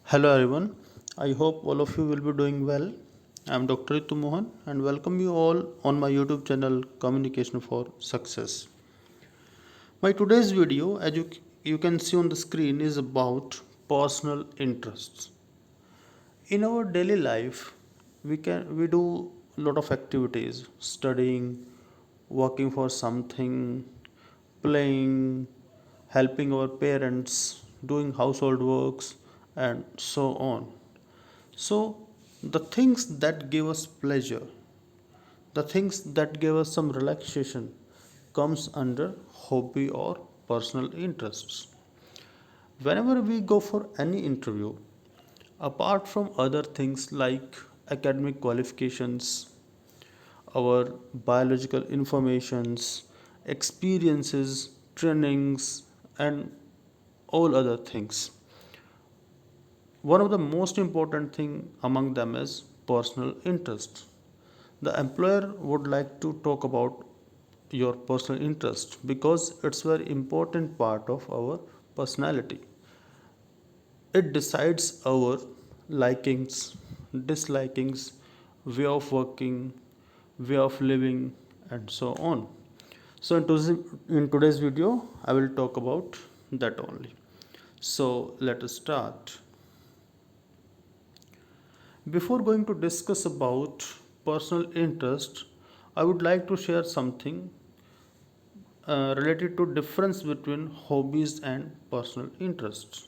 Hello everyone. I hope all of you will be doing well. I am Dr. Ritu Mohan and welcome you all on my YouTube channel Communication for Success. My today's video, as you can see on the screen, is about personal interests. In our daily life, we do a lot of activities, studying, working for something, playing, helping our parents, doing household works, and so on. So, the things that give us pleasure, the things that give us some relaxation, comes under hobby or personal interests. Whenever we go for any interview, apart from other things like academic qualifications, our biological informations, experiences, trainings, and all other things, one of the most important thing among them is personal interest. The employer would like to talk about your personal interest because it's a very important part of our personality. It decides our likings, dislikings, way of working, way of living, and so on. So in today's video I will talk about that only. So let us start. Before going to discuss about personal interest, I would like to share something related to difference between hobbies and personal interests.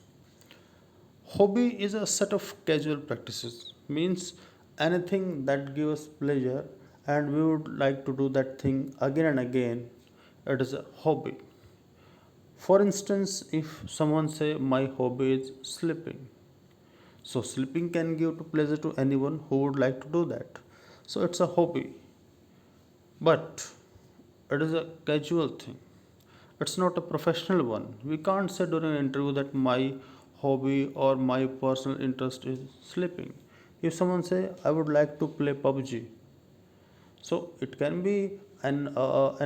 Hobby is a set of casual practices, means anything that gives us pleasure and we would like to do that thing again and again. It is a hobby. For instance, if someone say my hobby is sleeping, so sleeping can give to pleasure to anyone who would like to do that. So it's a hobby, but it is a casual thing. It's not a professional one. We can't say during an interview that my hobby or my personal interest is sleeping. If someone say I would like to play PUBG, so it can be an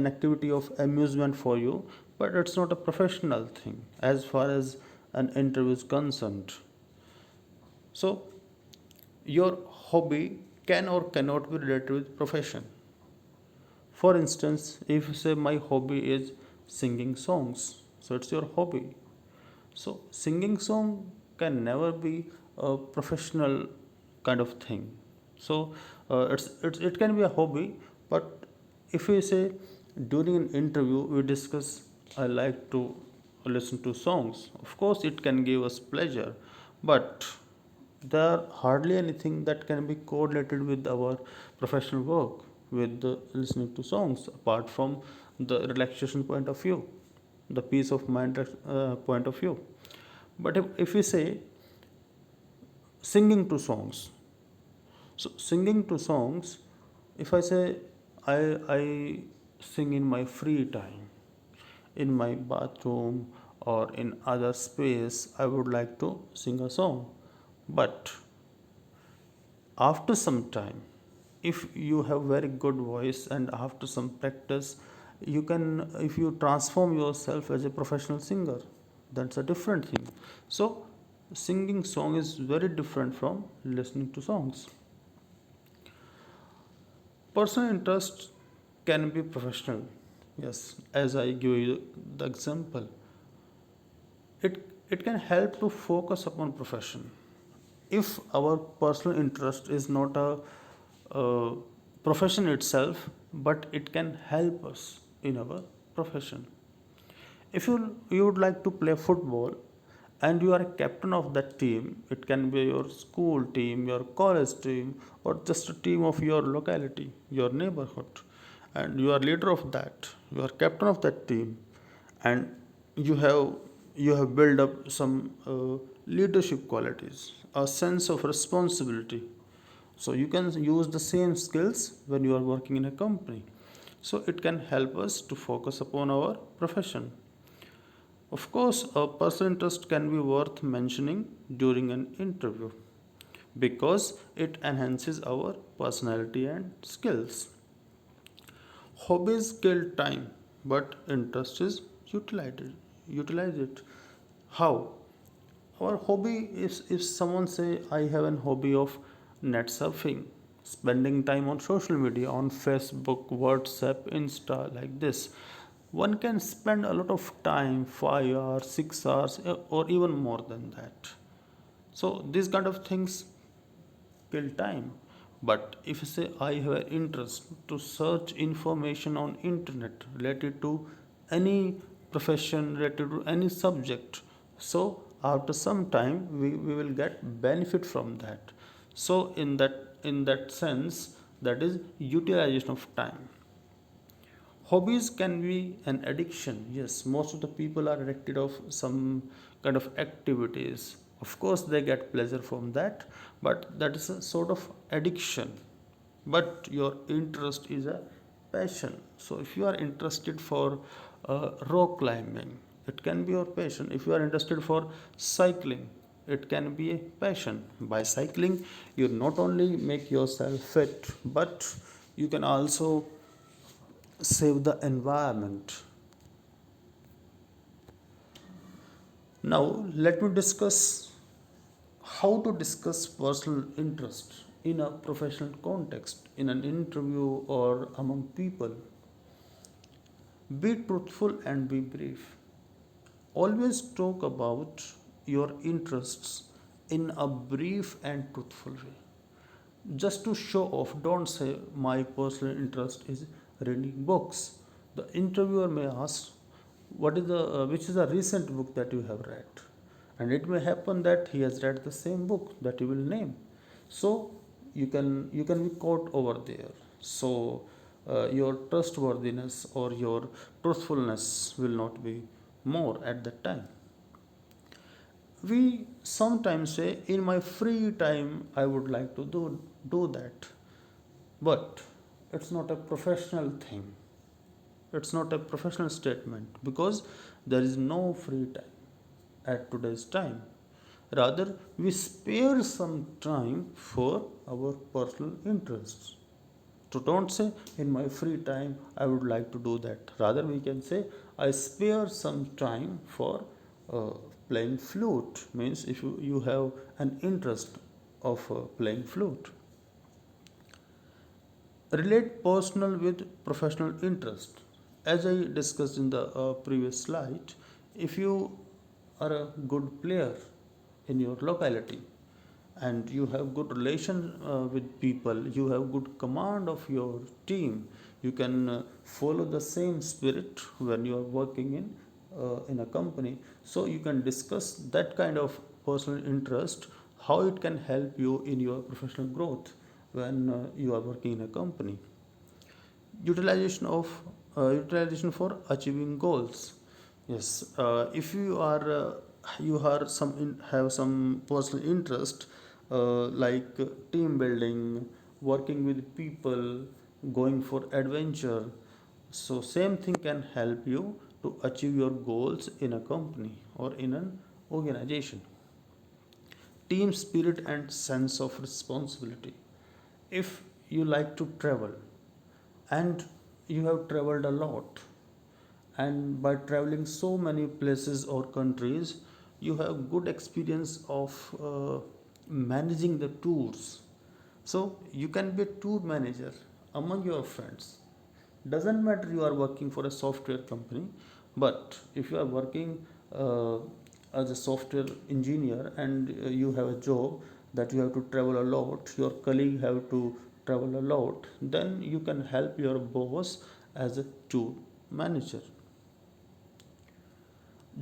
activity of amusement for you, but it's not a professional thing as far as an interview is concerned. So your hobby can or cannot be related with profession. For instance, if you say my hobby is singing songs, so it's your hobby. So singing song can never be a professional kind of thing. So it can be a hobby, but if we say during an interview we discuss I like to listen to songs, of course it can give us pleasure, but there are hardly anything that can be correlated with our professional work with the listening to songs apart from the relaxation point of view, the peace of mind point of view. But if we say singing to songs, so singing to songs, if I say I sing in my free time, in my bathroom or in other space, I would like to sing a song. But after some time, if you have very good voice and after some practice, you can, if you transform yourself as a professional singer, that's a different thing. So singing song is very different from listening to songs. Personal interest can be professional, yes, as I give you the example. It can help to focus upon profession. If our personal interest is not a profession itself, but it can help us in our profession. If you would like to play football and you are a captain of that team, it can be your school team, your college team, or just a team of your locality, your neighborhood, and you are leader of that, you are captain of that team, and you have you have built up some leadership qualities, a sense of responsibility. So you can use the same skills when you are working in a company. So it can help us to focus upon our profession. Of course, a personal interest can be worth mentioning during an interview because it enhances our personality and skills. Hobbies kill time, but interest is utilized. Utilize it. How? Our hobby is, if someone say I have an hobby of net surfing, spending time on social media, on Facebook, WhatsApp, Insta, like this, one can spend a lot of time, 5 hours, 6 hours, or even more than that. So these kind of things kill time. But if you say I have an interest to search information on internet related to any profession, related to any subject, so after some time we will get benefit from that. So in that sense, that is utilization of time. Hobbies can be an addiction. Yes, most of the people are addicted of some kind of activities. Of course they get pleasure from that, but that is a sort of addiction. But your interest is a passion. So if you are interested for rock climbing, it can be your passion. If you are interested for cycling, it can be a passion. By cycling, you not only make yourself fit, but you can also save the environment. Now, let me discuss how to discuss personal interest in a professional context, in an interview or among people. Be truthful and be brief. Always talk about your interests in a brief and truthful way. Just to show off, don't say my personal interest is reading books. The interviewer may ask, what is the which is a recent book that you have read, and it may happen that he has read the same book that you will name. So you can be caught over there. So your trustworthiness or your truthfulness will not be more at that time. We sometimes say, in my free time I would like to do that, but it's not a professional thing. It's not a professional statement, because there is no free time at today's time. Rather, we spare some time for our personal interests. So don't say, in my free time I would like to do that. Rather, we can say, I spare some time for uh, playing flute. Means if you have an interest of playing flute. Relate personal with professional interest. As I discussed in the previous slide, if you are a good player in your locality and you have good relation with people, you have good command of your team, you can follow the same spirit when you are working in a company. So you can discuss that kind of personal interest, how it can help you in your professional growth when you are working in a company. Utilization for achieving goals. Yes, if you have some personal interest, like team building, working with people, going for adventure, so same thing can help you to achieve your goals in a company or in an organization. Team spirit and sense of responsibility. If you like to travel and you have traveled a lot, and by traveling so many places or countries, you have good experience of managing the tours. So you can be a tour manager among your friends. Doesn't matter you are working for a software company, but if you are working uh, as a software engineer and you have a job that you have to travel a lot, your colleague have to travel a lot, then you can help your boss as a tour manager.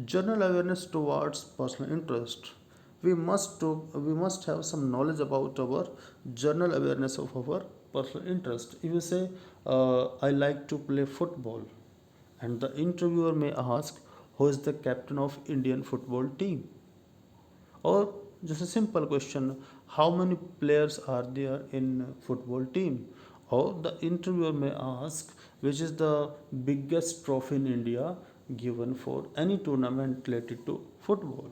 General awareness towards personal interest. We must have some knowledge about our general awareness of our personal interest. If you say, I like to play football, and the interviewer may ask, who is the captain of Indian football team? Or just a simple question, how many players are there in football team? Or the interviewer may ask, which is the biggest trophy in India given for any tournament related to football?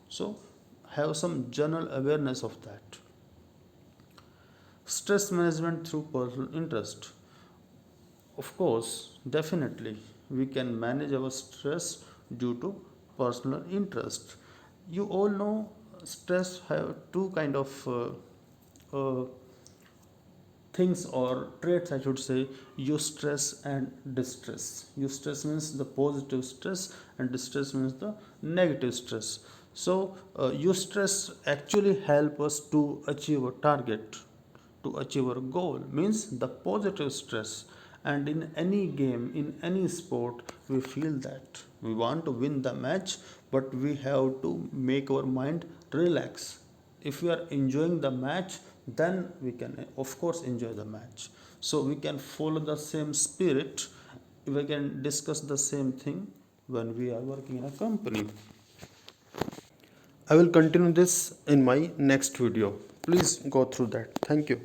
So have some general awareness of that. Stress management through personal interest. Of course, definitely, we can manage our stress due to personal interest. You all know stress have two kind of uh, things or traits, I should say: eustress and distress. Eustress means the positive stress, and distress means the negative stress. So eustress actually help us to achieve a target, to achieve our goal, means the positive stress. And in any game, in any sport, we feel that we want to win the match, but we have to make our mind relax. If we are enjoying the match, then we can of course enjoy the match. So we can follow the same spirit, we can discuss the same thing when we are working in a company. I will continue this in my next video. Please go through that. Thank you.